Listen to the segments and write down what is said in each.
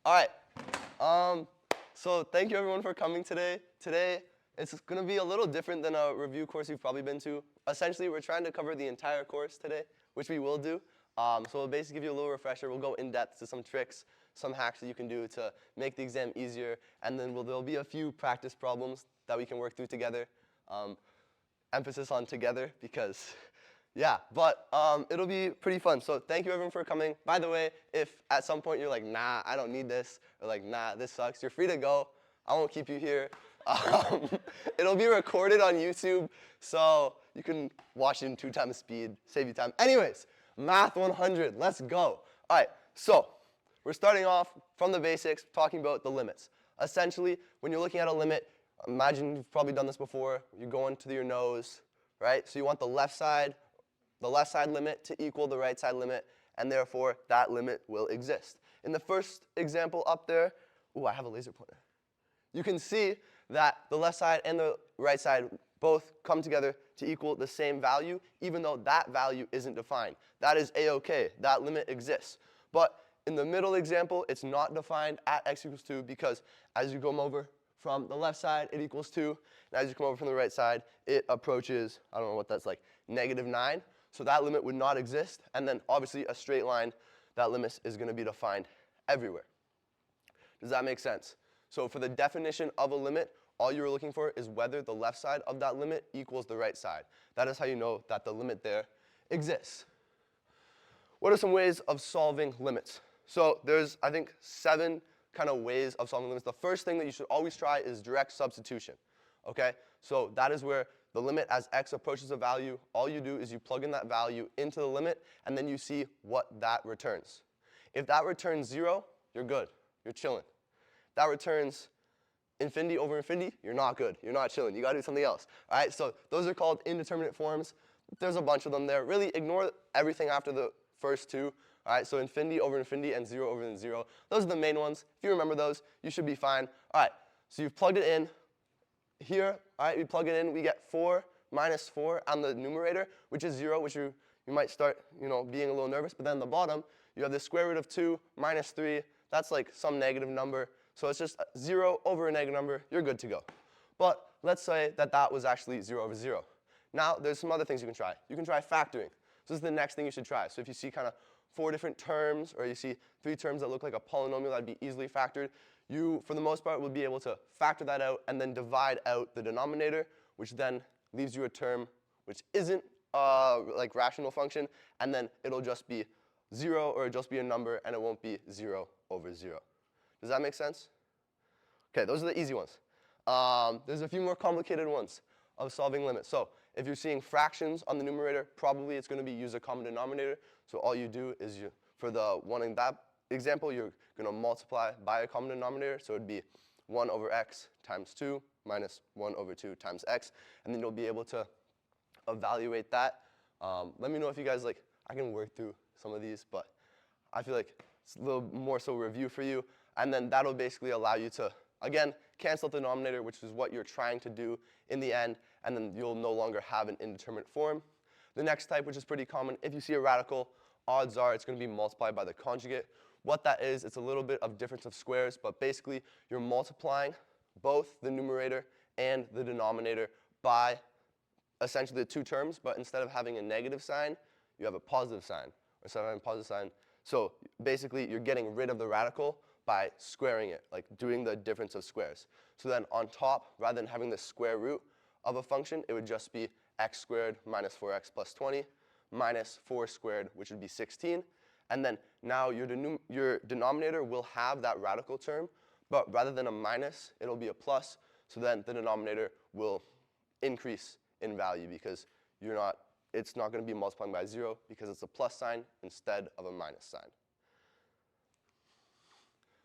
All right. So thank you everyone for coming today. Today, it's going to be a little different than a review course you've probably been to. Essentially, we're trying to cover the entire course today, which we will do. So we'll basically give you a little refresher. We'll go in depth to some tricks, some hacks that you can do to make the exam easier, and then there'll be a few practice problems that we can work through together. Emphasis on together because, yeah, but it'll be pretty fun. So thank you everyone for coming. By the way, if at some point you're like, nah, I don't need this, or like, nah, this sucks, you're free to go. I won't keep you here. It'll be recorded on YouTube, so you can watch it in 2 times speed, save you time. Anyways, Math 100, let's go. All right, so we're starting off from the basics, talking about the limits. Essentially, when you're looking at a limit, imagine you've probably done this before. You're going to your nose, right? So you want the left side limit to equal the right side limit, and therefore that limit will exist. In the first example up there, ooh, I have a laser pointer. You can see that the left side and the right side both come together to equal the same value, even though that value isn't defined. That is A-OK. That limit exists. But in the middle example, it's not defined at x equals 2 because as you come over from the left side, it equals 2. And as you come over from the right side, it approaches, I don't know what that's like, -9. So that limit would not exist. And then obviously a straight line, that limit is going to be defined everywhere. Does that make sense? So for the definition of a limit, all you're looking for is whether the left side of that limit equals the right side. That is how you know that the limit there exists. What are some ways of solving limits? So there's, I think, 7 kind of ways of solving limits. The first thing that you should always try is direct substitution. Okay? So that is where the limit as x approaches a value, all you do is you plug in that value into the limit, and then you see what that returns. If that returns 0, you're good. You're chilling. If that returns infinity over infinity, you're not good. You're not chilling. You got to do something else. All right? So those are called indeterminate forms. There's a bunch of them there. Really ignore everything after the first 2. All right? So infinity over infinity and 0 over 0. Those are the main ones. If you remember those, you should be fine. All right. So you've plugged it in. Here, all right, we plug it in, we get 4 minus 4 on the numerator, which is 0, which you might start, being a little nervous. But then on the bottom, you have the square root of 2 minus 3. That's like some negative number. So it's just 0 over a negative number. You're good to go. But let's say that that was actually 0 over 0. Now, there's some other things you can try. You can try factoring. So this is the next thing you should try. So if you see kind of 4 different terms, or you see 3 terms that look like a polynomial that would be easily factored, you, for the most part, would be able to factor that out and then divide out the denominator, which then leaves you a term which isn't like rational function, and then it'll just be 0, or it'll just be a number, and it won't be 0 over 0. Does that make sense? Okay, those are the easy ones. There's a few more complicated ones of solving limits. So if you're seeing fractions on the numerator, probably it's going to be use a common denominator. So all you do is for the one in that example, you're going to multiply by a common denominator. So it would be 1 over x times 2 minus 1 over 2 times x. And then you'll be able to evaluate that. Let me know if you guys like, I can work through some of these, but I feel like it's a little more so review for you. And then that'll basically allow you to, again, cancel the denominator, which is what you're trying to do in the end. And then you'll no longer have an indeterminate form. The next type, which is pretty common, if you see a radical, odds are it's going to be multiplied by the conjugate. What that is, it's a little bit of difference of squares, but basically you're multiplying both the numerator and the denominator by essentially the 2 terms, but instead of having a negative sign, you have a positive sign. Or instead of having a positive sign, so basically you're getting rid of the radical by squaring it, like doing the difference of squares. So then on top, rather than having the square root of a function, it would just be x squared minus 4x plus 20 minus 4 squared, which would be 16. And then now your denominator will have that radical term, but rather than a minus, it'll be a plus. So then the denominator will increase in value because it's not going to be multiplying by 0 because it's a plus sign instead of a minus sign.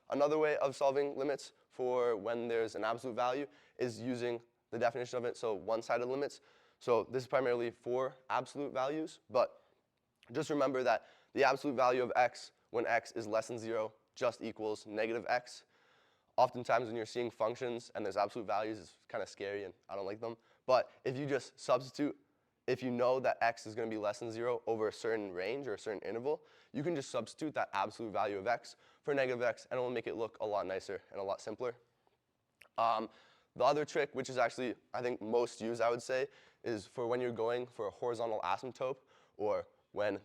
Another way of solving limits for when there's an absolute value is using the definition of it, so one-sided limits. So this is primarily for absolute values, but just remember that the absolute value of x when x is less than 0 just equals negative x. Oftentimes when you're seeing functions and there's absolute values, it's kind of scary and I don't like them. But if you just substitute, if you know that x is going to be less than 0 over a certain range or a certain interval, you can just substitute that absolute value of x for negative x, and it will make it look a lot nicer and a lot simpler. The other trick, which is actually, I think, most used, I would say, is for when you're going for a horizontal asymptote, or when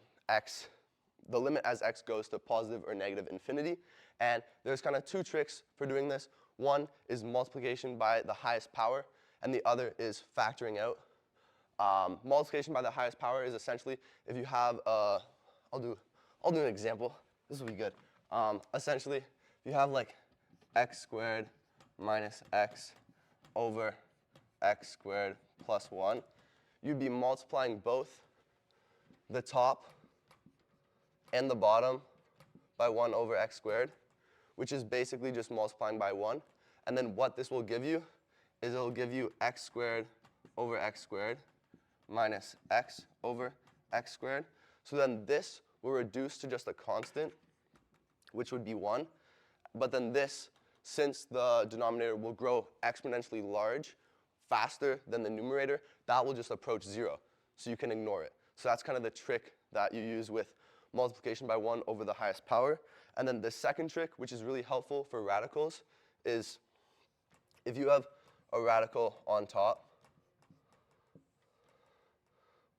the limit as x goes to positive or negative infinity. And there's kind of two tricks for doing this. One is multiplication by the highest power, and the other is factoring out. Multiplication by the highest power is essentially if you have I'll do an example. This will be good. Essentially, if you have like x squared minus x over x squared plus 1, you'd be multiplying both the top and the bottom by 1 over x squared, which is basically just multiplying by 1. And then what this will give you is it'll give you x squared over x squared minus x over x squared. So then this will reduce to just a constant, which would be 1. But then this, since the denominator will grow exponentially large, faster than the numerator, that will just approach 0. So you can ignore it. So that's kind of the trick that you use with multiplication by 1 over the highest power. And then the second trick, which is really helpful for radicals, is if you have a radical on top,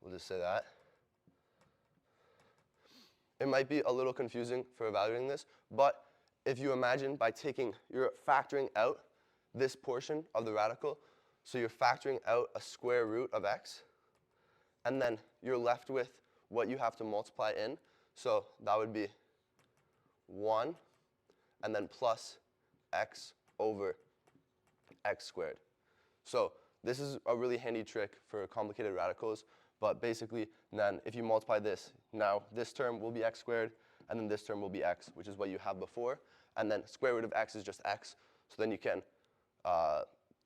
we'll just say that. It might be a little confusing for evaluating this, but if you imagine you're factoring out this portion of the radical, so you're factoring out a square root of x, and then you're left with what you have to multiply in. So that would be 1, and then plus x over x squared. So this is a really handy trick for complicated radicals, but basically then if you multiply this, now this term will be x squared, and then this term will be x, which is what you have before, and then square root of x is just x, so then you can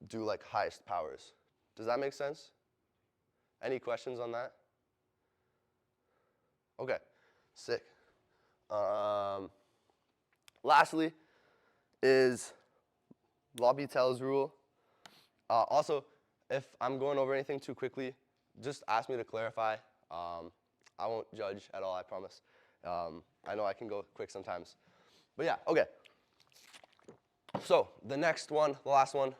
do like highest powers. Does that make sense? Any questions on that? Okay, sick. Lastly is L'Hopital's rule. Also, if I'm going over anything too quickly, just ask me to clarify. I won't judge at all, I promise. I know I can go quick sometimes. But yeah, okay. So the next one, the last one,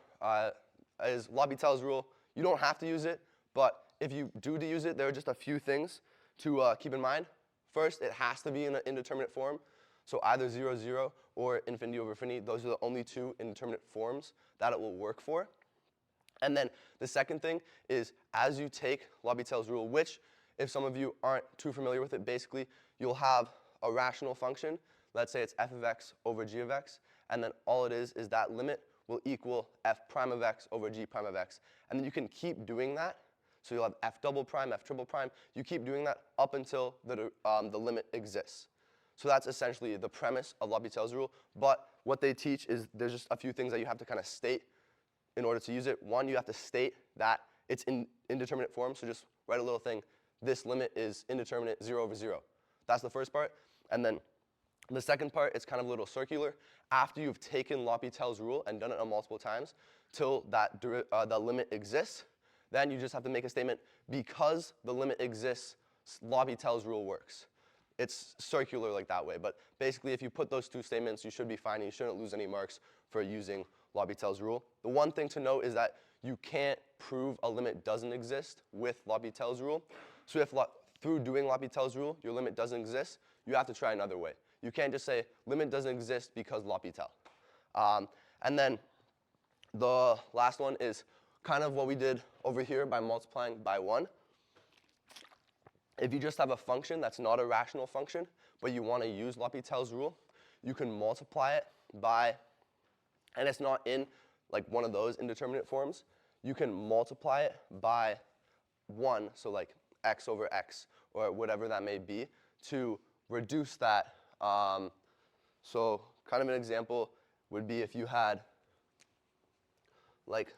is L'Hopital's rule. You don't have to use it, but if you do use it, there are just a few things to keep in mind. First, it has to be in an indeterminate form. So either 0, 0 or infinity over infinity. Those are the only two indeterminate forms that it will work for. And then the second thing is as you take L'Hopital's rule, which if some of you aren't too familiar with it, basically you'll have a rational function. Let's say it's f of x over g of x. And then all it is that limit will equal f prime of x over g prime of x. And then you can keep doing that. So you'll have f double prime, f triple prime. You keep doing that up until the limit exists. So that's essentially the premise of L'Hopital's rule. But what they teach is there's just a few things that you have to kind of state in order to use it. One, you have to state that it's in indeterminate form. So just write a little thing. This limit is indeterminate 0 over 0. That's the first part. And then the second part, it's kind of a little circular. After you've taken L'Hopital's rule and done it multiple times till the limit exists, then you just have to make a statement, because the limit exists, L'Hopital's rule works. It's circular like that way, but basically if you put those two statements, you should be fine, and you shouldn't lose any marks for using L'Hopital's rule. The one thing to note is that you can't prove a limit doesn't exist with L'Hopital's rule. So if through doing L'Hopital's rule, your limit doesn't exist, you have to try another way. You can't just say limit doesn't exist because L'Hopital. And then the last one is kind of what we did over here by multiplying by 1. If you just have a function that's not a rational function, but you want to use L'Hopital's rule, you can multiply it by, and it's not in like one of those indeterminate forms, you can multiply it by 1, so like x over x, or whatever that may be, to reduce that. So kind of an example would be if you had like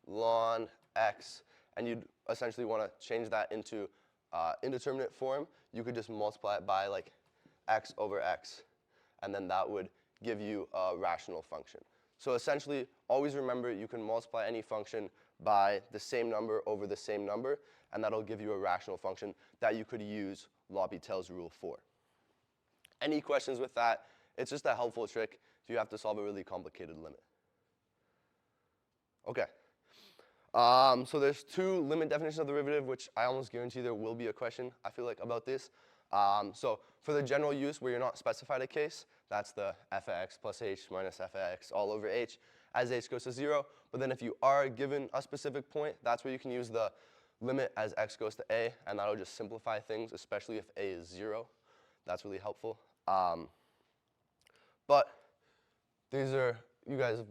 ln x, and you'd essentially want to change that into indeterminate form, you could just multiply it by like x over x, and then that would give you a rational function. So essentially, always remember you can multiply any function by the same number over the same number, and that'll give you a rational function that you could use L'Hopital's rule for. Any questions with that? It's just a helpful trick if you have to solve a really complicated limit. Okay. So there's two limit definitions of the derivative, which I almost guarantee there will be a question, I feel like, about this. So for the general use where you're not specified a case, that's the f of x plus h minus f of x all over h as h goes to 0. But then if you are given a specific point, that's where you can use the limit as x goes to a, and that'll just simplify things, especially if a is 0. That's really helpful. But these are, you guys have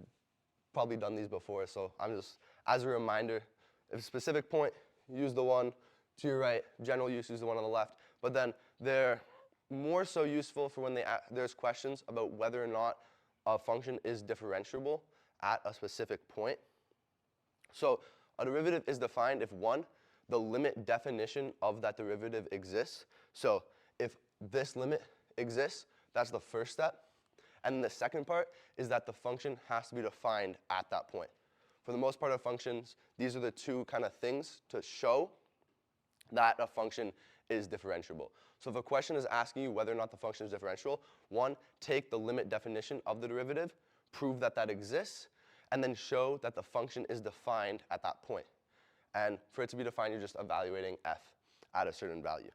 probably done these before, so I'm just, as a reminder, if a specific point, use the one to your right. General use, use the one on the left. But then they're more so useful for when there's questions about whether or not a function is differentiable at a specific point. So a derivative is defined if, one, the limit definition of that derivative exists. So if this limit exists, that's the first step. And the second part is that the function has to be defined at that point. For the most part of functions, these are the two kind of things to show that a function is differentiable. So if a question is asking you whether or not the function is differentiable, one, take the limit definition of the derivative, prove that that exists, and then show that the function is defined at that point. And for it to be defined, you're just evaluating f at a certain value.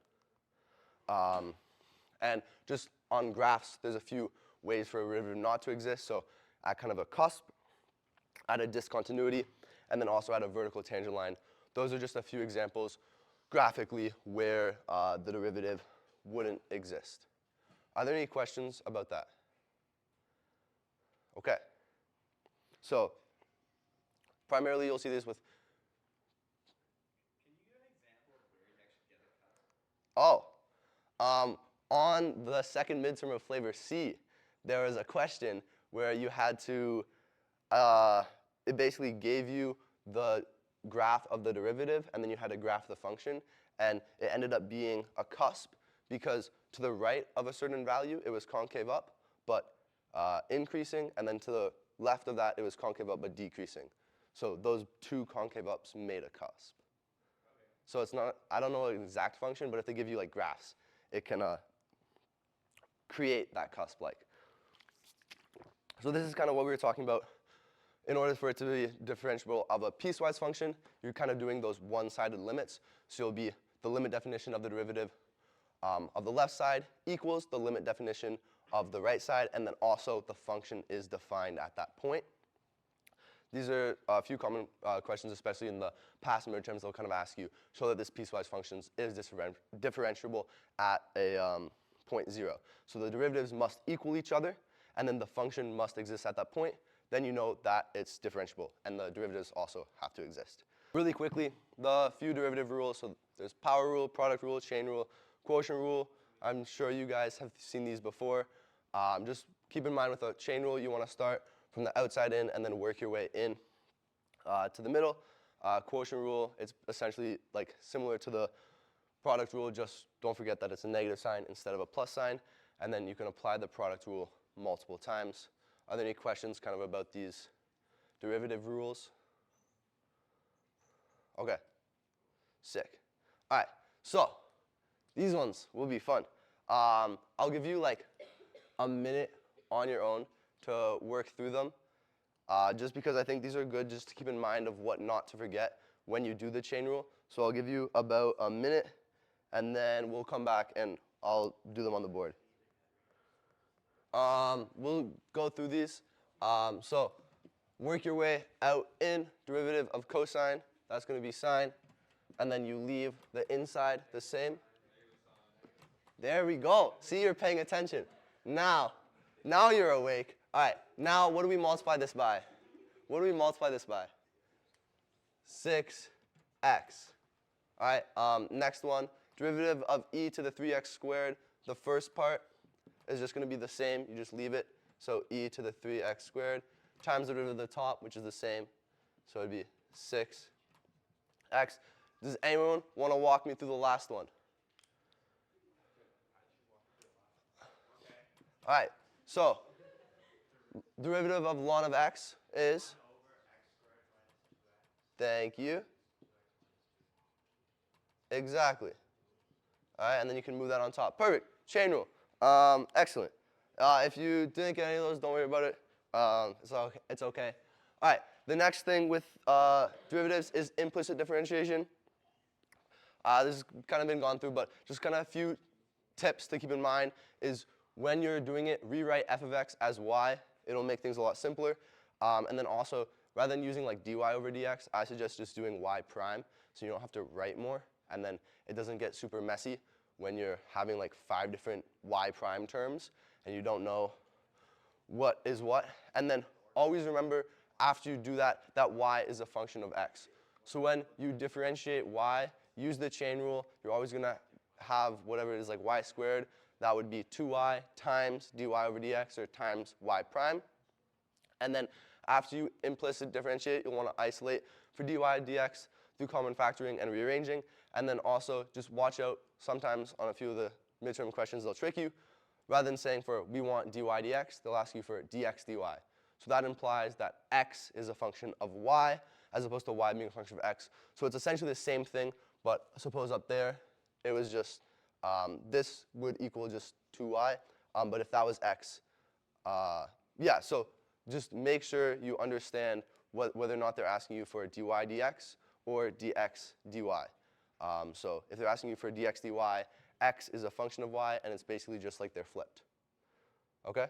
And just on graphs, there's a few ways for a derivative not to exist. So at kind of a cusp, at a discontinuity, and then also at a vertical tangent line. Those are just a few examples graphically where the derivative wouldn't exist. Are there any questions about that? Okay. So primarily you'll see this with. Can you give an example of where you actually get a cusp? On the second midterm of flavor C, there was a question where you had to, it basically gave you the graph of the derivative, and then you had to graph the function, and it ended up being a cusp because to the right of a certain value, it was concave up, but increasing, and then to the left of that, it was concave up, but decreasing. So those two concave ups made a cusp. Okay. So it's not, I don't know an exact function, but if they give you like graphs, it can create that cusp-like. So this is kind of what we were talking about. In order for it to be differentiable of a piecewise function, you're kind of doing those one-sided limits. So you'll be the limit definition of the derivative of the left side equals the limit definition of the right side, and then also the function is defined at that point. These are a few common questions, especially in the past midterms. They'll kind of ask you, show that this piecewise function is differentiable at a point 0. So the derivatives must equal each other, and then the function must exist at that point. Then you know that it's differentiable, and the derivatives also have to exist. Really quickly, the few derivative rules. So there's power rule, product rule, chain rule, quotient rule. I'm sure you guys have seen these before. Just keep in mind with a chain rule, you want to start from the outside in and then work your way in to the middle. Quotient rule, it's essentially like similar to the product rule, just don't forget that it's a negative sign instead of a plus sign, and then you can apply the product rule multiple times. Are there any questions kind of about these derivative rules? Okay, sick. All right, so these ones will be fun. I'll give you like a minute on your own to work through them, just because I think these are good just to keep in mind of what not to forget when you do the chain rule. So I'll give you about a minute, and then we'll come back and I'll do them on the board. We'll go through these. So work your way out in derivative of cosine. That's going to be sine. And then you leave the inside the same. There we go. See, you're paying attention. Now you're awake. All right, now what do we multiply this by? What do we multiply this by? 6x. All right, next one. Derivative of e to the 3x squared. The first part is just going to be the same. You just leave it. So e to the 3x squared times the derivative of the top, which is the same. So it would be 6x. Does anyone want to walk me through the last one? All right, so derivative of ln of x is? Thank you. Exactly. All right, and then you can move that on top. Perfect. Chain rule. Excellent. If you didn't get any of those, don't worry about it. It's okay. All right, the next thing with derivatives is implicit differentiation. This has kind of been gone through, but just kind of a few tips to keep in mind is when you're doing it, rewrite f of x as y. It'll make things a lot simpler. And then also, rather than using like dy over dx, I suggest just doing y prime, so you don't have to write more, and then it doesn't get super messy when you're having like 5 different y prime terms, and you don't know what is what. And then always remember, after you do that, that y is a function of x. So when you differentiate y, use the chain rule. You're always going to have whatever it is, like y squared. That would be 2y times dy over dx, or times y prime. And then after you implicit differentiate, you'll want to isolate for dy dx through common factoring and rearranging. And then also just watch out, sometimes on a few of the midterm questions, they'll trick you. Rather than saying for we want dy dx, they'll ask you for dx dy. So that implies that x is a function of y, as opposed to y being a function of x. So it's essentially the same thing, but suppose up there it was just, this would equal just 2y, but if that was x, yeah, so just make sure you understand whether or not they're asking you for dy dx or dx dy. So if they're asking you for dx dy, x is a function of y, and it's basically just like they're flipped. Okay?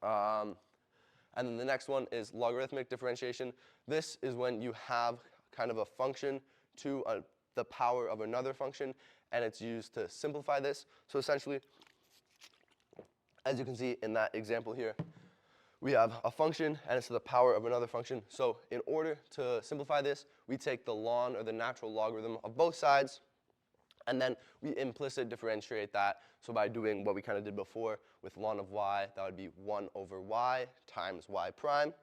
And then the next one is logarithmic differentiation. This is when you have kind of a function to the power of another function, and it's used to simplify this. So essentially, as you can see in that example here, we have a function, and it's to the power of another function. So in order to simplify this, we take the ln, or the natural logarithm, of both sides, and then we implicit differentiate that. So by doing what we kind of did before with ln of y, that would be 1 over y times y prime.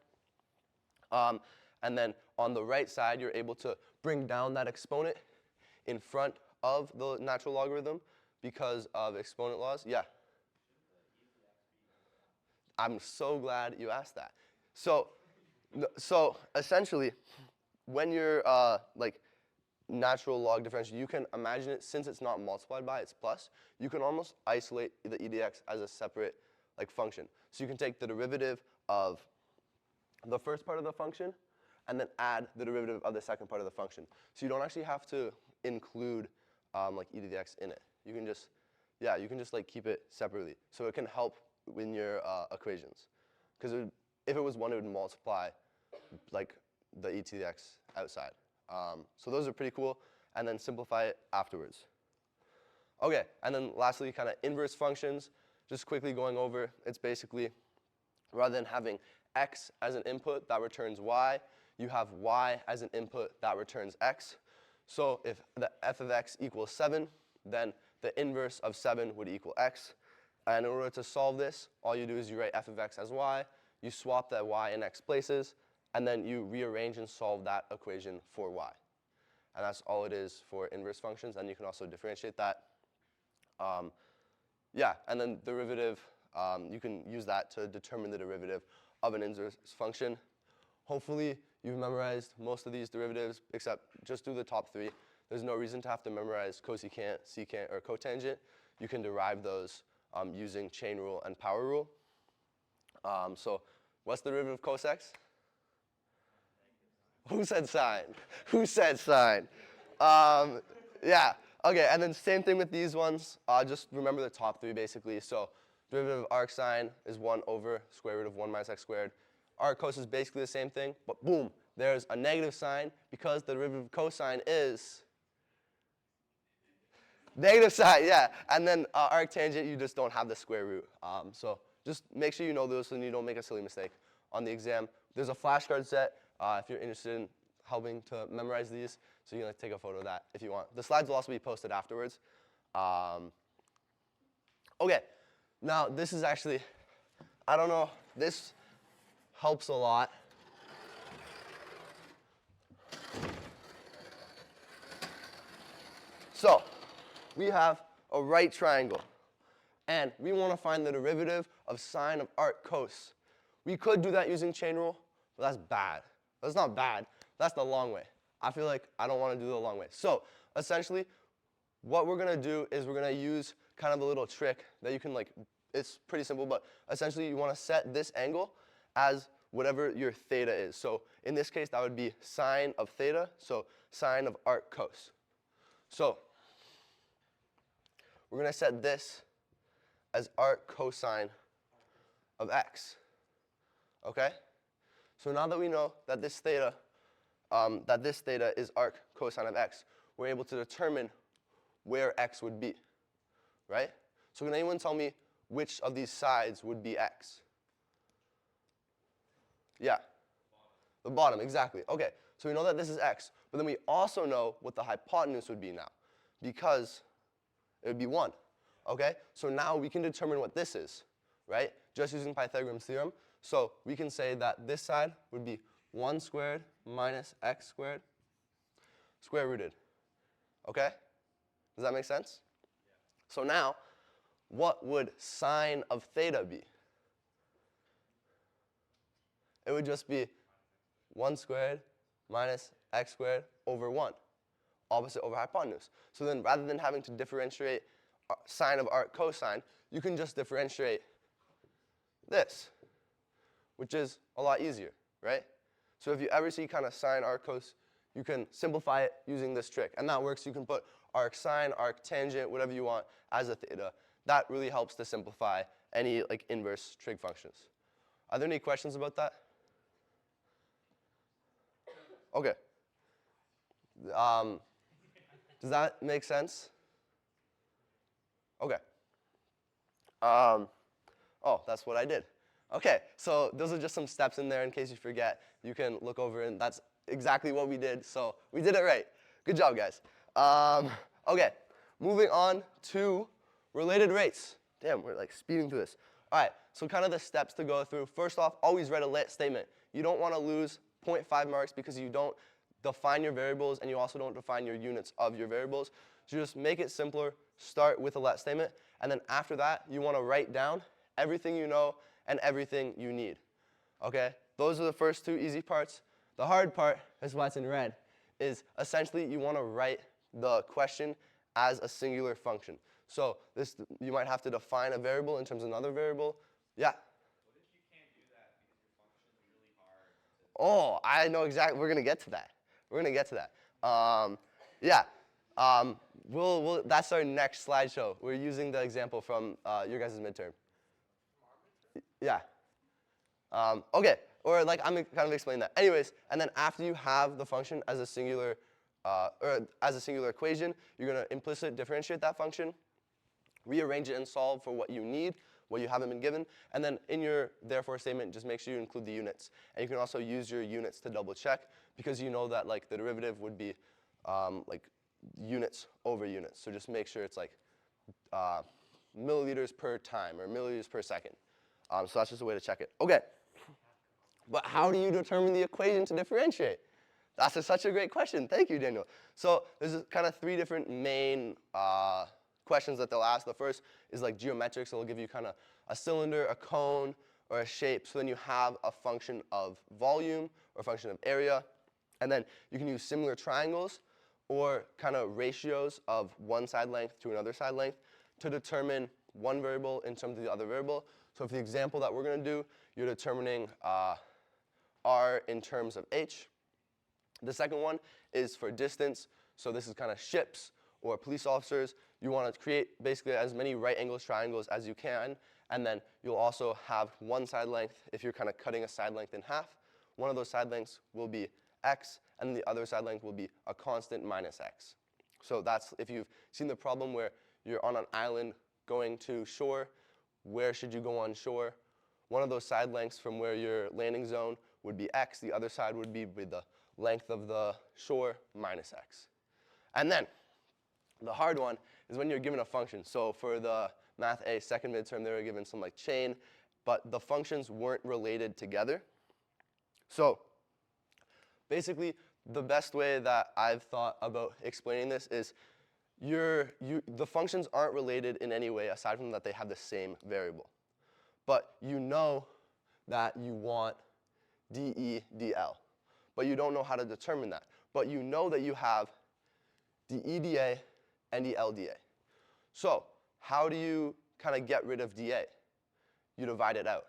And then on the right side, you're able to bring down that exponent in front of the natural logarithm because of exponent laws. Yeah? I'm so glad you asked that. So essentially, when you're like natural log differential, you can imagine it, since it's not multiplied by, it's plus, you can almost isolate the e dx as a separate like function. So you can take the derivative of the first part of the function and then add the derivative of the second part of the function. So you don't actually have to include like e to the x in it. You can just, yeah, you can just like keep it separately. So it can help in your equations. Because if it was 1, it would multiply like the e to the x outside. So those are pretty cool. And then simplify it afterwards. Okay, and then lastly, kind of inverse functions. Just quickly going over, it's basically, rather than having x as an input that returns y, you have y as an input that returns x. So if the f of x equals 7, then the inverse of 7 would equal x. And in order to solve this, all you do is you write f of x as y, you swap that y in x places, and then you rearrange and solve that equation for y. And that's all it is for inverse functions, and you can also differentiate that. Yeah, and then derivative, you can use that to determine the derivative of an inverse function. Hopefully you've memorized most of these derivatives, except just do the top 3. There's no reason to have to memorize cosecant, secant, or cotangent. You can derive those using chain rule and power rule. So what's the derivative of cos x? Who said sine? Who said sine? Yeah, okay, and then same thing with these ones. Just remember the top 3 basically. So derivative of arc sine is 1 over square root of 1 minus x squared. Arc cos is basically the same thing, but boom, there's a negative sign because the derivative of cosine is negative sign, yeah. And then arc tangent, you just don't have the square root. So just make sure you know those so you don't make a silly mistake on the exam. There's a flashcard set if you're interested in helping to memorize these, so you can take a photo of that if you want. The slides will also be posted afterwards. Okay, now this is actually, I don't know, this helps a lot. So we have a right triangle, and we want to find the derivative of sine of arc cos. We could do that using chain rule, but that's bad. That's not bad. That's the long way. I feel like I don't want to do the long way. So essentially, what we're going to do is we're going to use kind of a little trick that you can like it's pretty simple, but essentially you want to set this angle as whatever your theta is. So in this case, that would be sine of theta, so sine of arc cos. So we're going to set this as arc cosine of x. Okay? So now that we know that this theta is arc cosine of x, we're able to determine where x would be, right? So can anyone tell me which of these sides would be x? Yeah. The bottom, exactly. Okay, so we know that this is x, but then we also know what the hypotenuse would be now, because it would be 1. Okay, so now we can determine what this is, right? Just using Pythagorean's theorem. So we can say that this side would be 1 squared minus x squared square rooted. Okay? Does that make sense? Yeah. So now, what would sine of theta be? It would just be 1 squared minus x squared over 1, opposite over hypotenuse. So then rather than having to differentiate sine of arc cosine, you can just differentiate this, which is a lot easier, right? So if you ever see kind of sine arc cos, you can simplify it using this trick. And that works. You can put arc sine, arc tangent, whatever you want as a theta. That really helps to simplify any like inverse trig functions. Are there any questions about that? Okay. Does that make sense? Okay. Oh, that's what I did. Okay, so those are just some steps in there in case you forget. You can look over, and that's exactly what we did. So we did it right. Good job, guys. Okay, moving on to related rates. Damn, we're like speeding through this. All right, so kind of the steps to go through. First off, always write a let statement. You don't want to lose 0.5 marks because you don't define your variables and you also don't define your units of your variables. So just make it simpler. Start with a let statement, and then after that, you want to write down everything you know and everything you need. Okay? Those are the first two easy parts. The hard part is what's in red, is essentially you want to write the question as a singular function. So this, you might have to define a variable in terms of another variable. Yeah? What if you can't do that because your function is really hard? Oh, I know exactly. We're going to get to that. We're going to get to that. Yeah. That's our next slideshow. We're using the example from your guys' midterm. Yeah. Okay. Or like I'm kind of explaining that. Anyways, and then after you have the function as a singular equation, you're going to implicit differentiate that function, rearrange it and solve for what you need, what you haven't been given, and then in your therefore statement, just make sure you include the units. And you can also use your units to double check because you know that like the derivative would be like units over units. So just make sure it's like milliliters per time or milliliters per second. So that's just a way to check it. Okay. But how do you determine the equation to differentiate? That's such a great question. Thank you, Daniel. So there's kind of three different main questions that they'll ask. The first is like geometric, so they'll give you kind of a cylinder, a cone, or a shape. So then you have a function of volume or a function of area. And then you can use similar triangles or kind of ratios of one side length to another side length to determine one variable in terms of the other variable. So for the example that we're going to do, you're determining r in terms of h. The second one is for distance. So this is kind of ships or police officers. You want to create basically as many right angle triangles as you can. And then you'll also have one side length if you're kind of cutting a side length in half. One of those side lengths will be x, and the other side length will be a constant minus x. So that's if you've seen the problem where you're on an island going to shore, where should you go on shore? One of those side lengths from where your landing zone would be x. The other side would be the length of the shore minus x. And then the hard one is when you're given a function. So for the Math A second midterm, they were given some like chain, but the functions weren't related together. So basically, the best way that I've thought about explaining this is the functions aren't related in any way aside from that they have the same variable. But you know that you want dE, dL. But you don't know how to determine that. But you know that you have dE dA and dL dA. So how do you kind of get rid of dA? you divide it out.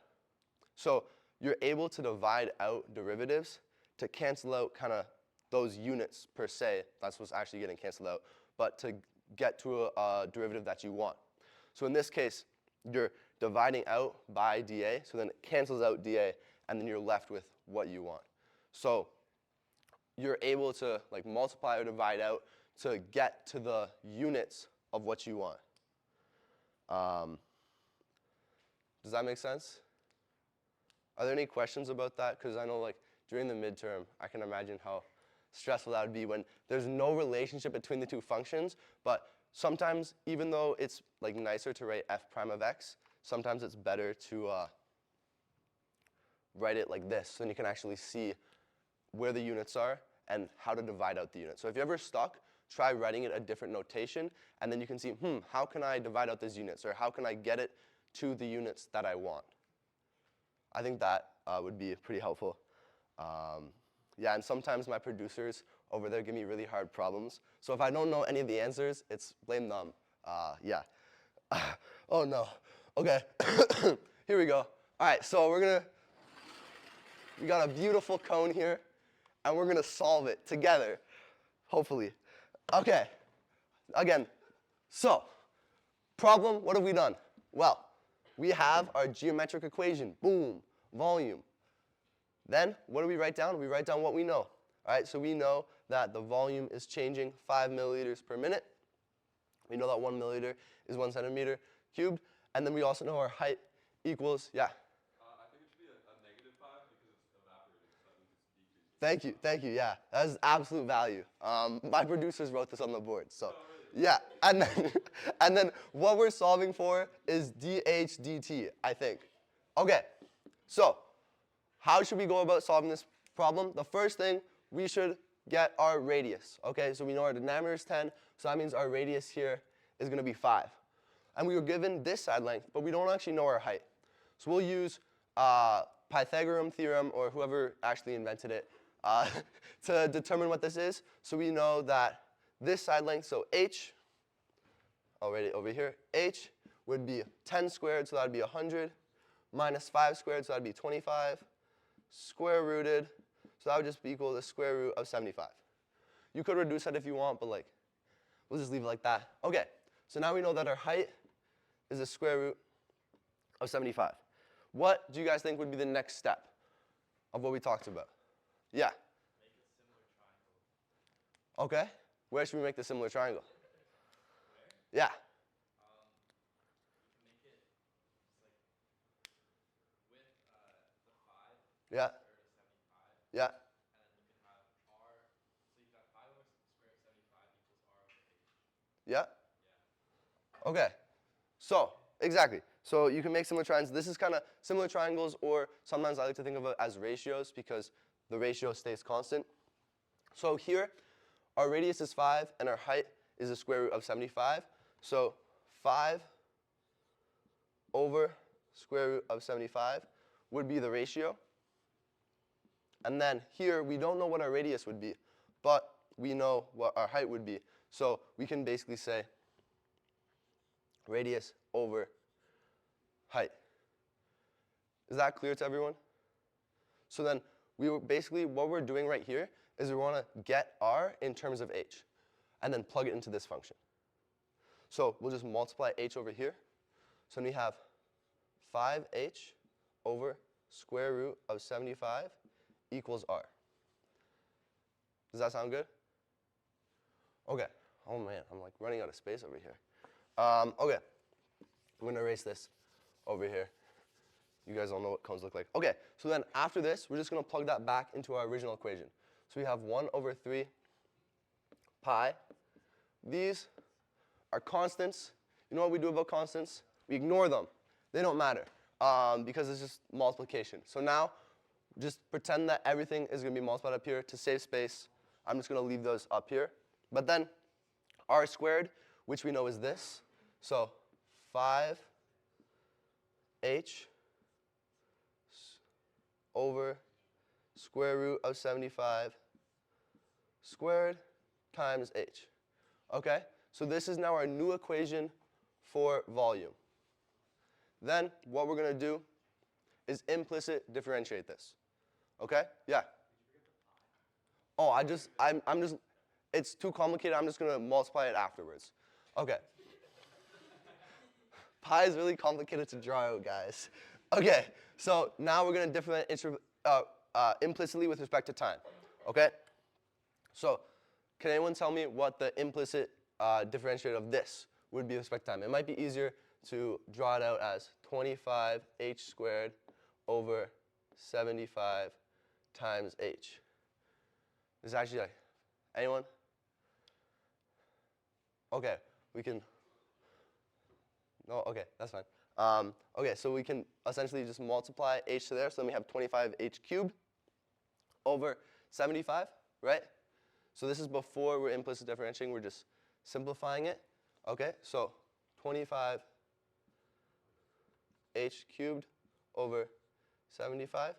So you're able to divide out derivatives to cancel out kind of those units per se. That's what's actually getting canceled out, but to get to a derivative that you want. So in this case, you're dividing out by dA, so then it cancels out dA, and then you're left with what you want. So you're able to like multiply or divide out to get to the units of what you want. Does that make sense? Are there any questions about that? Because I know like during the midterm, I can imagine how stressful that would be when there's no relationship between the two functions, but sometimes even though it's like nicer to write f prime of x, sometimes it's better to write it like this, so then you can actually see where the units are and how to divide out the units. So if you're ever stuck, try writing it a different notation, and then you can see, how can I divide out these units, or how can I get it to the units that I want? I think that would be pretty helpful. Yeah, and sometimes my producers over there give me really hard problems. So if I don't know any of the answers, it's blame them. Yeah. Oh no. Okay. Here we go. All right, so we got a beautiful cone here, and we're gonna solve it together, hopefully. Okay. Again, so problem, what have we done? Well, we have our geometric equation, boom, volume. Then, what do we write down? We write down what we know. All right, so we know that the volume is changing 5 milliliters per minute. We know that 1 milliliter is 1 centimeter cubed. And then we also know our height equals, yeah? I think it should be a negative 5 because it's evaporating, so that means it's decreasing. Thank you, yeah. That is absolute value. My producers wrote this on the board, so. Yeah, and then what we're solving for is dH dt, I think. Okay, so how should we go about solving this problem? The first thing, we should get our radius. Okay, so we know our denominator is 10, so that means our radius here is going to be 5. And we were given this side length, but we don't actually know our height. So we'll use Pythagorean theorem, or whoever actually invented it, to determine what this is. So we know that this side length, so h, I'll write it over here, h would be 10 squared, so that would be 100, minus 5 squared, so that would be 25, square rooted, so that would just be equal to the square root of 75. You could reduce that if you want, but like, we'll just leave it like that. Okay, so now we know that our height is the square root of 75. What do you guys think would be the next step of what we talked about? Yeah? Make a similar triangle. Okay. Where should we make the similar triangle? Where? Yeah. You can make it like with the 5 Yeah. square root of 75. Yeah. And then you can have r, so you've got 5 over square root of 75 equals r over h. Yeah. Yeah. Okay. So, exactly. So you can make similar triangles. This is kind of similar triangles, or sometimes I like to think of it as ratios because the ratio stays constant. So here, our radius is 5, and our height is the square root of 75. So 5 over square root of 75 would be the ratio. And then here, we don't know what our radius would be, but we know what our height would be. So we can basically say radius over height. Is that clear to everyone? So then basically what we're doing right here is we want to get r in terms of h and then plug it into this function. So we'll just multiply h over here. So then we have 5h over square root of 75 equals r. Does that sound good? Okay. Oh man, I'm like running out of space over here. Okay. I'm going to erase this over here. You guys all know what cones look like. Okay, so then after this, we're just going to plug that back into our original equation. So we have 1 over 3 pi. These are constants. You know what we do about constants? We ignore them. They don't matter because it's just multiplication. So now, just pretend that everything is going to be multiplied up here. To save space, I'm just going to leave those up here. But then r squared, which we know is this. So 5h over square root of 75 squared times h. Okay, so this is now our new equation for volume. Then what we're going to do is implicit differentiate this. Okay? Yeah. Oh, I'm just, it's too complicated. I'm just going to multiply it afterwards. Okay. Pi is really complicated to draw out, guys. Okay, so now we're going to differentiate implicitly with respect to time. Okay? So can anyone tell me what the implicit differentiate of this would be with respect to time? It might be easier to draw it out as 25h squared over 75 times h. This is actually like, anyone? Okay, we can, no, okay, that's fine. Okay, so we can essentially just multiply h to there, so then we have 25h cubed over 75, right? So this is before we're implicit differentiating, we're just simplifying it. Okay, so 25h cubed over 75.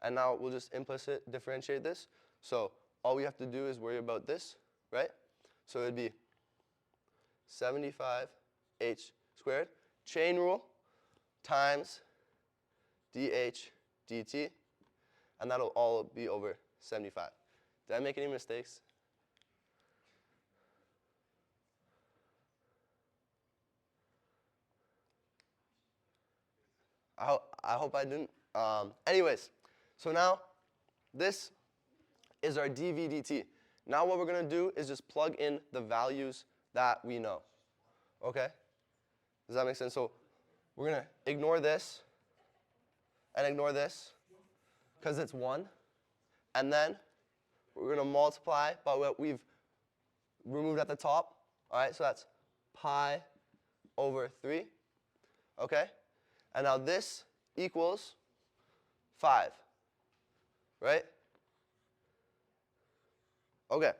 And now we'll just implicit differentiate this. So all we have to do is worry about this, right? So it would be 75h squared, chain rule, times dh dt, and that'll all be over 75. Did I make any mistakes? I hope I didn't. Anyways, so now this is our dv dt. Now what we're going to do is just plug in the values that we know. Okay? Does that make sense? So we're going to ignore this and ignore this because it's 1. And then we're going to multiply by what we've removed at the top. All right, so that's pi over 3. Okay? And now this equals 5. Right? Okay.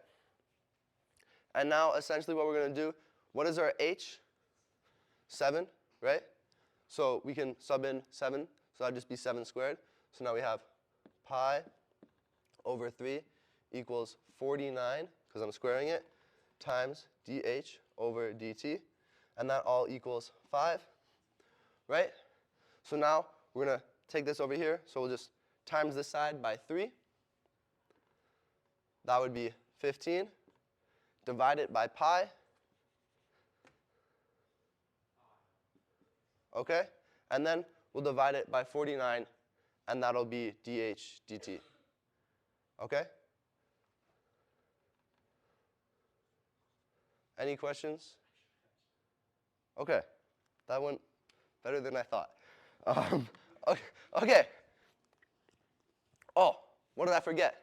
And now essentially what we're going to do, what is our h? 7, right? So we can sub in 7, so that'd just be 7 squared. So now we have pi over 3 equals 49, because I'm squaring it, times dh over dt. And that all equals 5, right? So now we're going to take this over here. So we'll just times this side by 3. That would be 15. Divide it by pi. Okay? And then we'll divide it by 49, and that'll be dh dt. Okay? Any questions? Okay. That went better than I thought. Okay. Oh, what did I forget?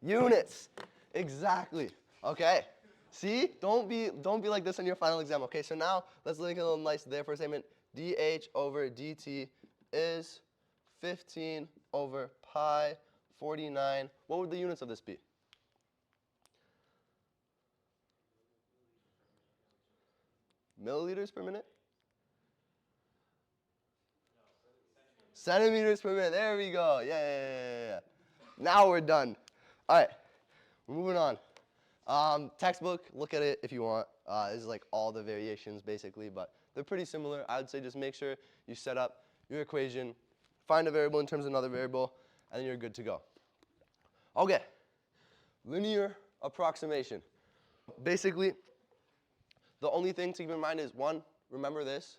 Units. Exactly. Okay. See? Don't be like this on your final exam. Okay, so now let's link a little nice therefore statement. dh over dt is 15 over pi 49. What would the units of this be? Milliliters per minute? Centimeters per minute. There we go. Yeah. Now we're done. All right. We're moving on. Textbook, look at it if you want. This is like all the variations basically, but they're pretty similar. I would say just make sure you set up your equation, find a variable in terms of another variable, and then you're good to go. Okay. Linear approximation. Basically, the only thing to keep in mind is, one, remember this.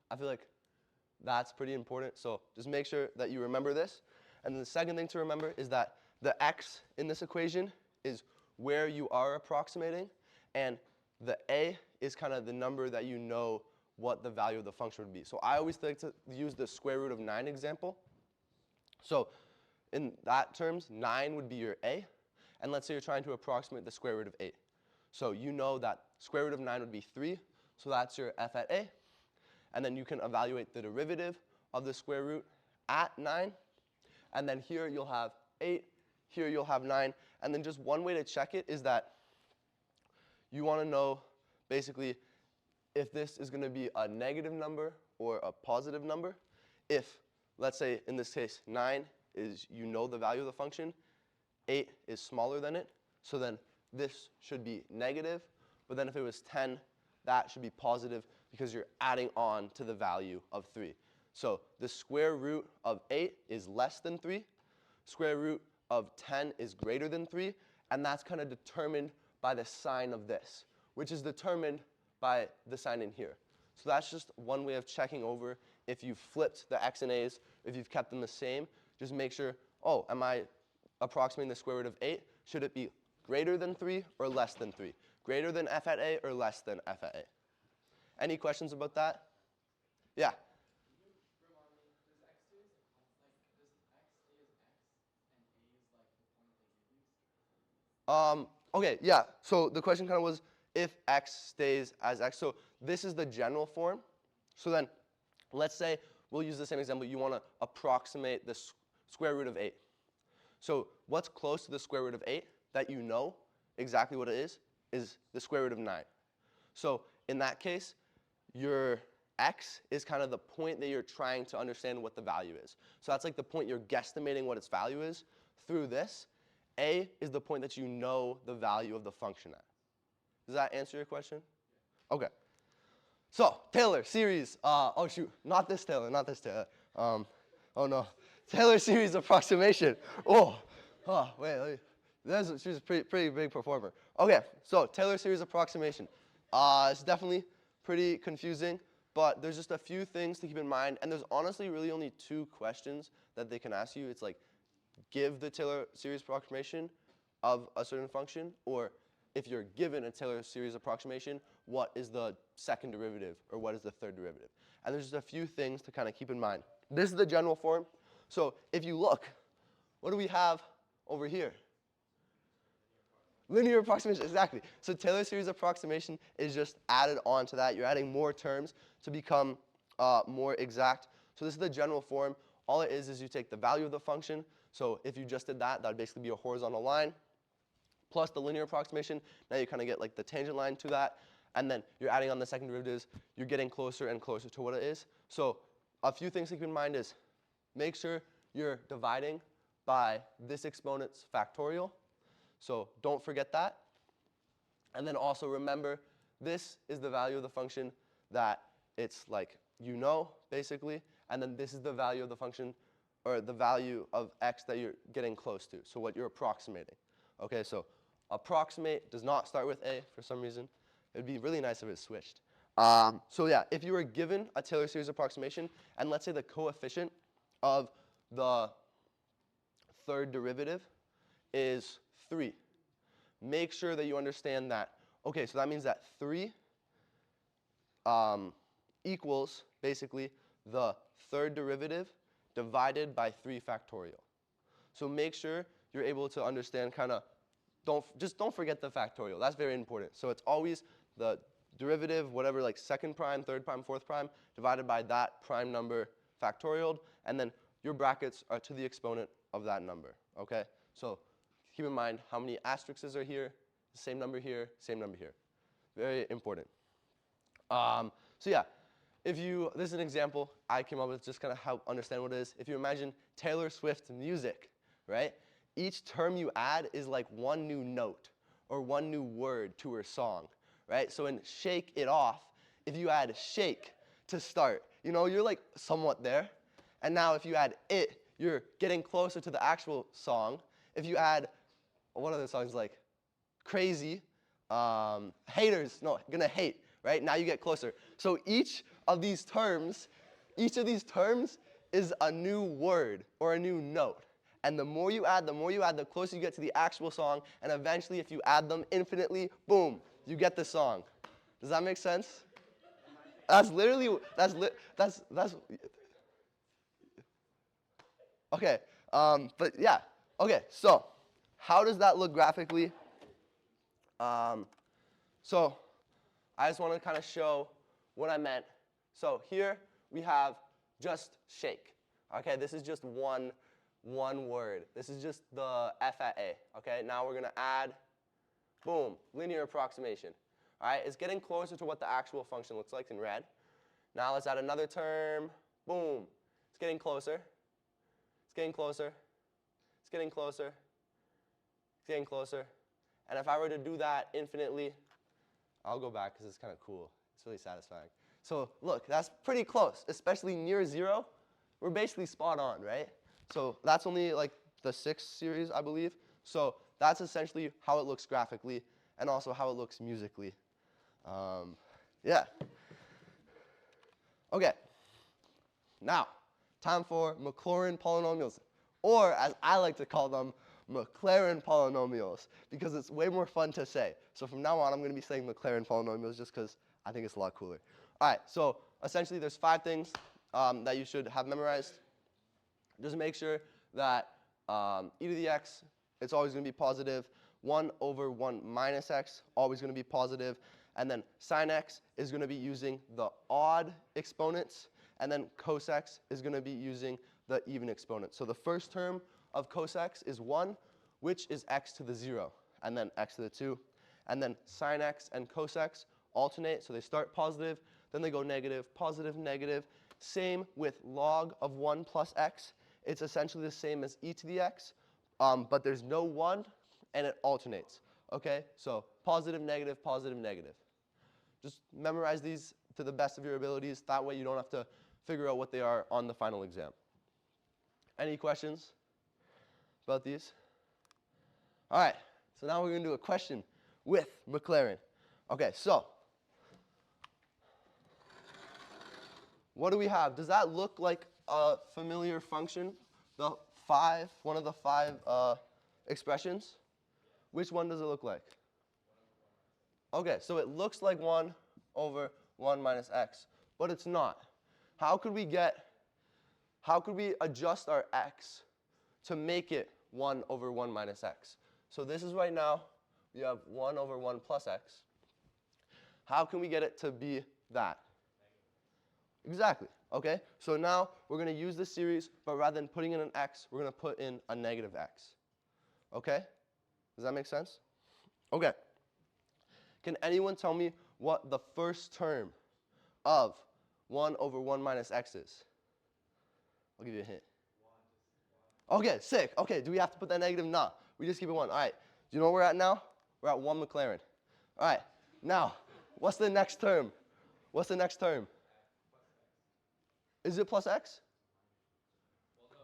I feel like that's pretty important, so just make sure that you remember this. And then the second thing to remember is that the x in this equation is where you are approximating, and the a is kind of the number that you know what the value of the function would be. So I always like to use the square root of 9 example. So in that terms, 9 would be your a, and let's say you're trying to approximate the square root of 8. So you know that square root of 9 would be 3, so that's your f at a. And then you can evaluate the derivative of the square root at 9. And then here you'll have 8, here you'll have 9. And then just one way to check it is that you want to know basically if this is going to be a negative number or a positive number. If, let's say in this case, 9 is, you know the value of the function, 8 is smaller than it, so then this should be negative. But then if it was 10, that should be positive because you're adding on to the value of 3. So the square root of 8 is less than 3. Square root of 10 is greater than 3. And that's kind of determined by the sign of this, which is determined by the sign in here. So that's just one way of checking over if you've flipped the x and a's, if you've kept them the same. Just make sure, oh, am I approximating the square root of 8? Should it be greater than 3 or less than 3? Greater than f at a or less than f at a? Any questions about that? Yeah? Okay, yeah, so the question kind of was if x stays as x. So this is the general form. So then let's say we'll use the same example. You want to approximate the square root of 8. So what's close to the square root of 8 that you know exactly what it is the square root of 9. So in that case, your x is kind of the point that you're trying to understand what the value is. So that's like the point you're guesstimating what its value is through this. A is the point that you know the value of the function at. Does that answer your question? Okay. So Talor series. Oh shoot, not this Talor, not this Talor. Oh no, Talor series approximation. Wait. She's a pretty big performer. Okay, so Talor series approximation. It's definitely pretty confusing, but there's just a few things to keep in mind, and there's honestly really only 2 questions that they can ask you. It's like, give the Talor series approximation of a certain function, or if you're given a Talor series approximation, what is the second derivative, or what is the third derivative? And there's just a few things to kind of keep in mind. This is the general form. So if you look, what do we have over here? Linear approximation, exactly. So Talor series approximation is just added on to that. You're adding more terms to become more exact. So this is the general form. All it is you take the value of the function. So if you just did that, that would basically be a horizontal line plus the linear approximation. Now you kind of get like the tangent line to that. And then you're adding on the second derivatives. You're getting closer and closer to what it is. So a few things to keep in mind is make sure you're dividing by this exponent's factorial. So don't forget that. And then also remember, this is the value of the function that it's like you know, basically. And then this is the value of the function, or the value of x that you're getting close to, so what you're approximating. Okay, so approximate does not start with a for some reason. It would be really nice if it switched. So yeah, if you were given a Talor series approximation, and let's say the coefficient of the third derivative is 3, make sure that you understand that, okay, so that means that 3 equals basically the third derivative divided by 3 factorial. So make sure you're able to understand kind of, don't forget the factorial. That's very important. So it's always the derivative, whatever, like second prime, third prime, fourth prime, divided by that prime number factorial, and then your brackets are to the exponent of that number, okay? So keep in mind how many asterisks are here, same number here, same number here. Very important. So yeah, this is an example I came up with just kind of help understand what it is. If you imagine Taylor Swift music, right? Each term you add is like one new note or one new word to her song, right? So in Shake It Off, if you add shake to start, you're like somewhat there. And now if you add it, you're getting closer to the actual song. If you add, what other songs like crazy, haters, no, gonna hate, right? Now you get closer. So each of these terms is a new word or a new note. And the more you add, the closer you get to the actual song. And eventually, if you add them infinitely, boom, you get the song. Does that make sense? That's okay. But yeah. Okay. So how does that look graphically? So I just want to kind of show what I meant. So here we have just shake. Okay, this is just one word. This is just the f at a. Okay, now we're going to add, boom, linear approximation. All right, it's getting closer to what the actual function looks like in red. Now let's add another term. Boom, it's getting closer. It's getting closer. It's getting closer. It's getting closer. And if I were to do that infinitely, I'll go back because it's kind of cool. It's really satisfying. So look, that's pretty close, especially near 0. We're basically spot on, right? So that's only like the 6th series, I believe. So that's essentially how it looks graphically and also how it looks musically. Yeah. Okay. Now, time for Maclaurin polynomials, or as I like to call them, Maclaurin polynomials, because it's way more fun to say. So from now on, I'm going to be saying Maclaurin polynomials just because I think it's a lot cooler. All right, so essentially there's 5 things that you should have memorized. Just make sure that e to the x, it's always going to be positive. 1 over 1 minus x, always going to be positive. And then sine x is going to be using the odd exponents. And then cos x is going to be using the even exponent. So the first term of cos x is 1, which is x to the 0, and then x to the 2. And then sine x and cos x alternate, so they start positive, then they go negative, positive, negative. Same with log of 1 plus x. It's essentially the same as e to the x, but there's no 1, and it alternates. Okay, so positive, negative, positive, negative. Just memorize these to the best of your abilities. That way you don't have to figure out what they are on the final exam. Any questions about these? All right, so now we're going to do a question with Maclaurin. Okay, so what do we have? Does that look like a familiar function? One of the 5 expressions? Which one does it look like? Okay, so it looks like 1 over 1 minus x, but it's not. How could we adjust our x to make it 1 over 1 minus x? So this is right now, we have 1 over 1 plus x. How can we get it to be that? Exactly, okay? So now we're going to use this series, but rather than putting in an x, we're going to put in a negative x. Okay? Does that make sense? Okay. Can anyone tell me what the first term of 1 over 1 minus x is? I'll give you a hint. Okay, sick. Okay, do we have to put that negative? No. We just keep it 1. All right. Do you know where we're at now? We're at 1 Maclaurin. All right. Now, what's the next term? What's the next term? Is it plus x?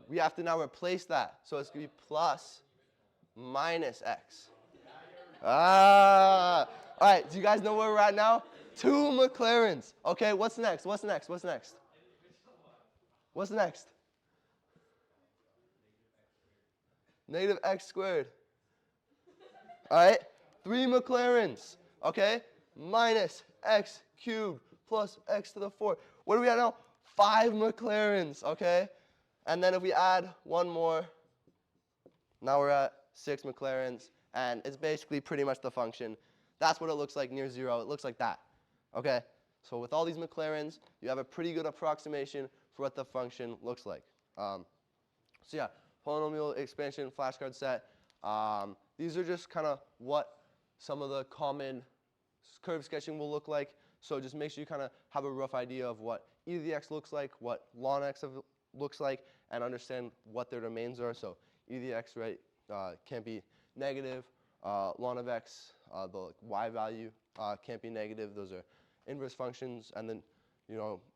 We have to now replace that. So it's going to be plus minus x. Ah. All right, do you guys know where we're at now? 2 Maclaurins. Okay, what's next? What's next? What's next? What's next? Negative x squared. All right, 3 Maclaurins. Okay, minus x cubed plus x to the 4. What are we at now? 5 Maclaurins. Okay, and then if we add one more, now we're at 6 Maclaurins, and it's basically pretty much the function. That's what it looks like near 0. It looks like that. Okay, so with all these Maclaurins, you have a pretty good approximation for what the function looks like. So yeah, polynomial expansion flashcard set. These are just kind of what some of the common curve sketching will look like. So just make sure you kind of have a rough idea of what e to the x looks like, what ln x looks like, and understand what their domains are. So e to the x, right, can't be negative. Ln of x, the y value can't be negative. Those are inverse functions. And then,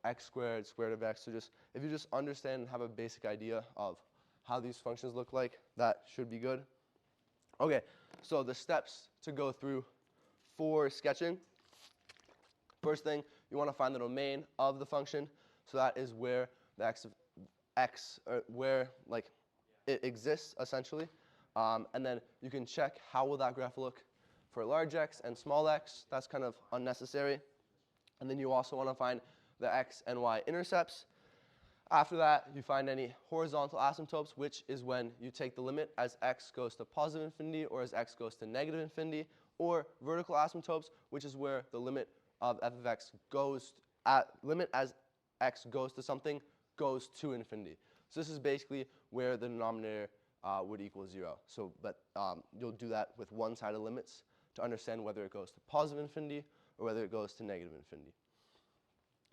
x squared, square root of x. So just if you just understand and have a basic idea of how these functions look like, that should be good. Okay, so the steps to go through for sketching. First thing, you want to find the domain of the function. So that is where the x where like it exists essentially. And then you can check how will that graph look for large x and small x. That's kind of unnecessary. And then you also want to find the x and y intercepts. After that, you find any horizontal asymptotes, which is when you take the limit as x goes to positive infinity or as x goes to negative infinity, or vertical asymptotes, which is where the limit of f of x goes limit as x goes to something goes to infinity. So this is basically where the denominator would equal 0. So, but you'll do that with one-sided limits to understand whether it goes to positive infinity or whether it goes to negative infinity.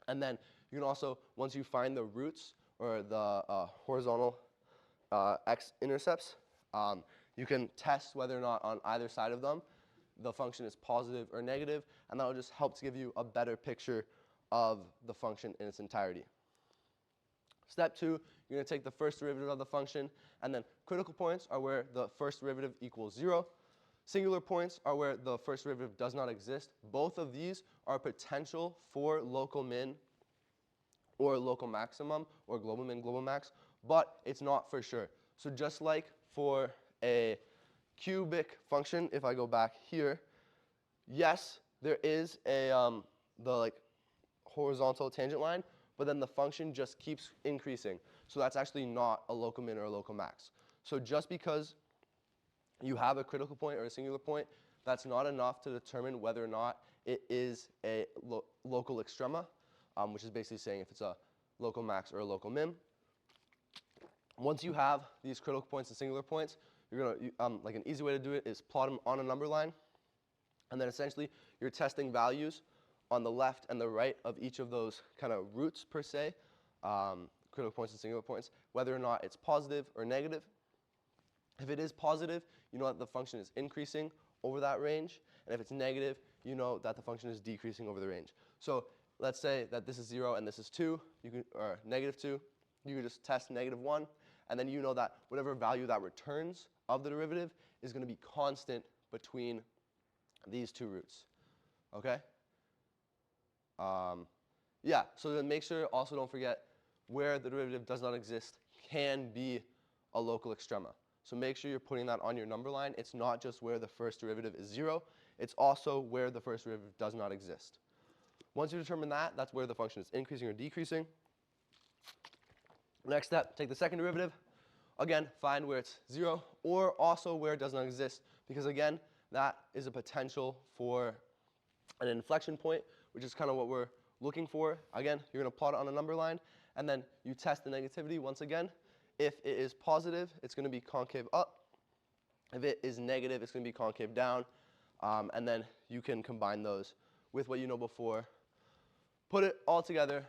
And then you can also, once you find the roots or the horizontal x-intercepts, you can test whether or not on either side of them the function is positive or negative, and that will just help to give you a better picture of the function in its entirety. Step 2, you're going to take the first derivative of the function, and then critical points are where the first derivative equals 0. Singular points are where the first derivative does not exist. Both of these are potential for local min or local maximum or global min, global max, but it's not for sure. So just like for a cubic function, if I go back here, yes, there is a the horizontal tangent line, but then the function just keeps increasing. So that's actually not a local min or a local max. So just because you have a critical point or a singular point, that's not enough to determine whether or not it is a local extrema, which is basically saying if it's a local max or a local min. Once you have these critical points and singular points, you're going to, like an easy way to do it is plot them on a number line, and then essentially you're testing values on the left and the right of each of those kind of roots per se, critical points and singular points, whether or not it's positive or negative. If it is positive, you know that the function is increasing over that range, and if it's negative, you know that the function is decreasing over the range. So let's say that this is 0 and this is 2, or negative 2, you can just test negative 1, and then you know that whatever value that returns of the derivative is going to be constant between these two roots. Okay? Yeah, so then make sure, also don't forget, where the derivative does not exist can be a local extrema. So make sure you're putting that on your number line. It's not just where the first derivative is 0, it's also where the first derivative does not exist. Once you determine that, that's where the function is increasing or decreasing. Next step, take the second derivative. Again, find where it's 0, or also where it does not exist, because again, that is a potential for an inflection point, which is kind of what we're looking for. Again, you're going to plot it on a number line, and then you test the negativity once again. If it is positive, it's going to be concave up. If it is negative, it's going to be concave down. And then you can combine those with what you know before. Put it all together,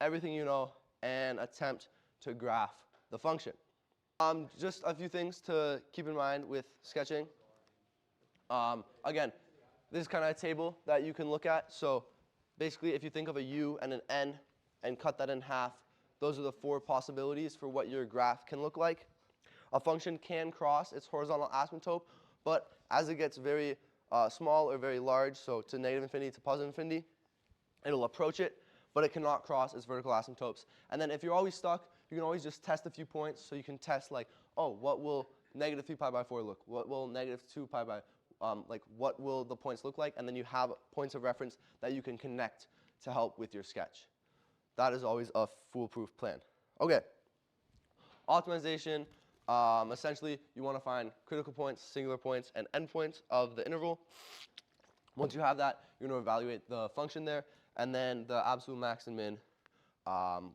everything you know, and attempt to graph the function. Just a few things to keep in mind with sketching. Again, this is kind of a table that you can look at. So basically, if you think of a U and an N and cut that in half, those are the 4 possibilities for what your graph can look like. A function can cross its horizontal asymptote, but as it gets very small or very large, so to negative infinity to positive infinity, it'll approach it, but it cannot cross its vertical asymptotes. And then if you're always stuck, you can always just test a few points. So you can test like, oh, what will negative 3 pi by 4 look? What will negative 2 pi by, what will the points look like? And then you have points of reference that you can connect to help with your sketch. That is always a foolproof plan. Okay, optimization. Essentially, you want to find critical points, singular points, and endpoints of the interval. Once you have that, you're going to evaluate the function there, and then the absolute max and min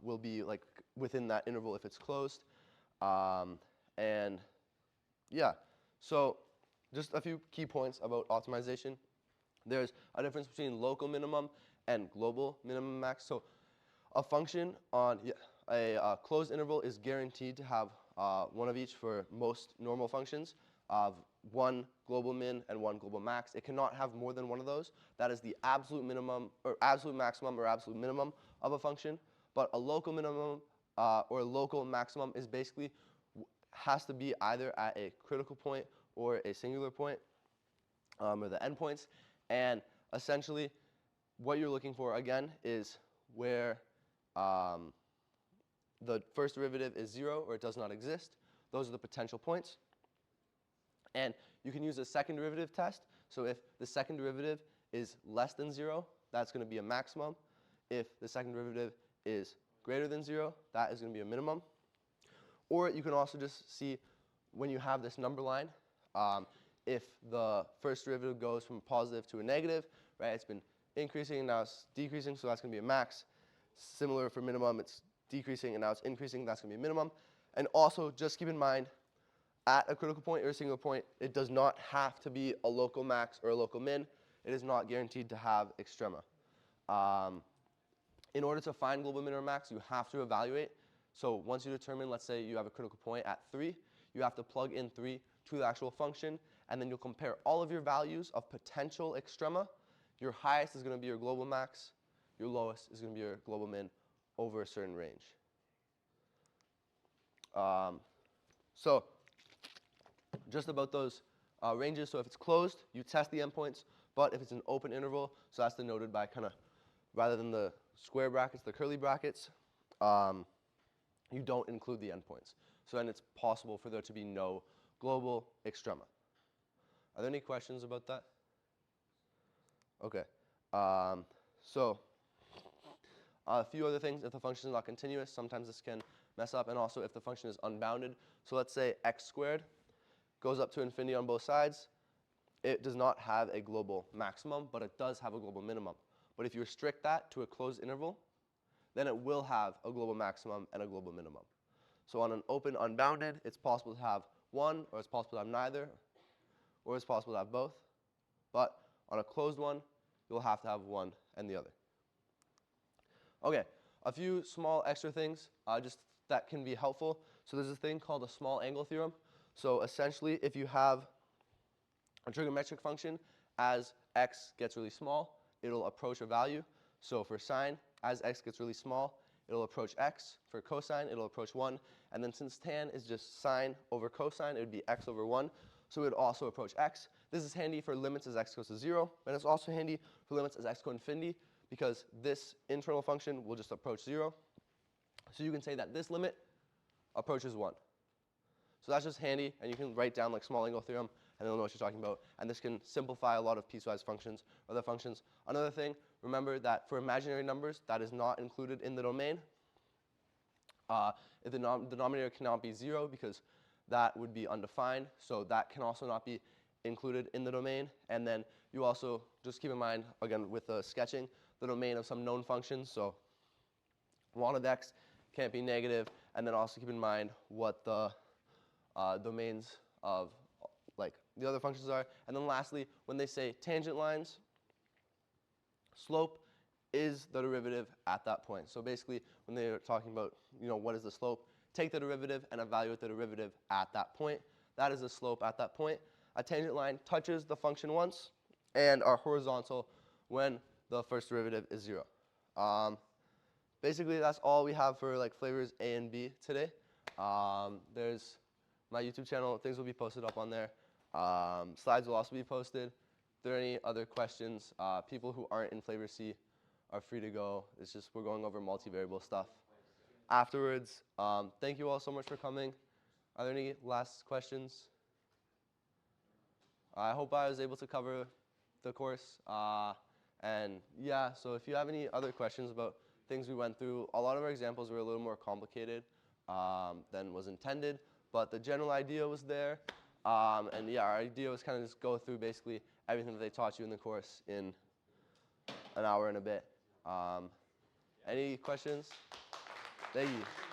will be like within that interval if it's closed. And yeah, so just a few key points about optimization. There's a difference between local minimum and global minimum max. So a function on a closed interval is guaranteed to have one of each for most normal functions of 1 global min and 1 global max. It cannot have more than one of those. That is the absolute minimum or absolute maximum or absolute minimum of a function. But a local minimum or local maximum is basically has to be either at a critical point or a singular point, or the endpoints. And essentially, what you're looking for again is where the first derivative is 0 or it does not exist. Those are the potential points. And you can use a second derivative test. So if the second derivative is less than 0, that's going to be a maximum. If the second derivative is greater than 0, that is going to be a minimum. Or you can also just see when you have this number line, if the first derivative goes from positive to a negative, right? It's been increasing, now it's decreasing, so that's going to be a max. Similar for minimum, it's decreasing and now it's increasing, that's going to be a minimum. And also just keep in mind, at a critical point or a singular point, it does not have to be a local max or a local min. It is not guaranteed to have extrema. In order to find global min or max, you have to evaluate. So once you determine, let's say you have a critical point at 3, you have to plug in 3 to the actual function, and then you'll compare all of your values of potential extrema. Your highest is going to be your global max. your lowest is going to be your global min over a certain range. So just about those ranges, so if it's closed, you test the endpoints, but if it's an open interval, so that's denoted by kind of, rather than the square brackets, the curly brackets, you don't include the endpoints. So then it's possible for there to be no global extrema. Are there any questions about that? Okay. So a few other things. If the function is not continuous, sometimes this can mess up. And also if the function is unbounded. So let's say x squared goes up to infinity on both sides. It does not have a global maximum, but it does have a global minimum. But if you restrict that to a closed interval, then it will have a global maximum and a global minimum. So on an open unbounded, it's possible to have one, or it's possible to have neither, or it's possible to have both. But on a closed one, you'll have to have one and the other. Okay, a few small extra things just that can be helpful. So there's a thing called a small angle theorem. So essentially, if you have a trigonometric function, as x gets really small, it'll approach a value. So for sine, as x gets really small, it'll approach x. For cosine, it'll approach 1. And then since tan is just sine over cosine, it would be x over 1. So it would also approach x. This is handy for limits as x goes to 0. And it's also handy for limits as x goes to infinity, because this internal function will just approach 0. So you can say that this limit approaches 1. So that's just handy, and you can write down like small angle theorem, and they'll know what you're talking about. And this can simplify a lot of piecewise functions or other functions. Another thing, remember that for imaginary numbers, that is not included in the domain. If the denominator cannot be 0, because that would be undefined, so that can also not be included in the domain. And then you also just keep in mind, again, with the sketching, the domain of some known functions. So 1 of x can't be negative, and then also keep in mind what the domains of like the other functions are. And then lastly, when they say tangent lines, slope is the derivative at that point. So basically, when they're talking about, what is the slope, take the derivative and evaluate the derivative at that point. That is the slope at that point. A tangent line touches the function once and are horizontal when the first derivative is 0. Basically, that's all we have for like flavors A and B today. There's my YouTube channel. Things will be posted up on there. Slides will also be posted. If there are any other questions, people who aren't in flavor C are free to go. It's just we're going over multivariable stuff afterwards. Thank you all so much for coming. Are there any last questions? I hope I was able to cover the course. And yeah, so if you have any other questions about things we went through, a lot of our examples were a little more complicated than was intended, but the general idea was there. And yeah, our idea was kind of just go through basically everything that they taught you in the course in an hour and a bit. Any questions? Thank you.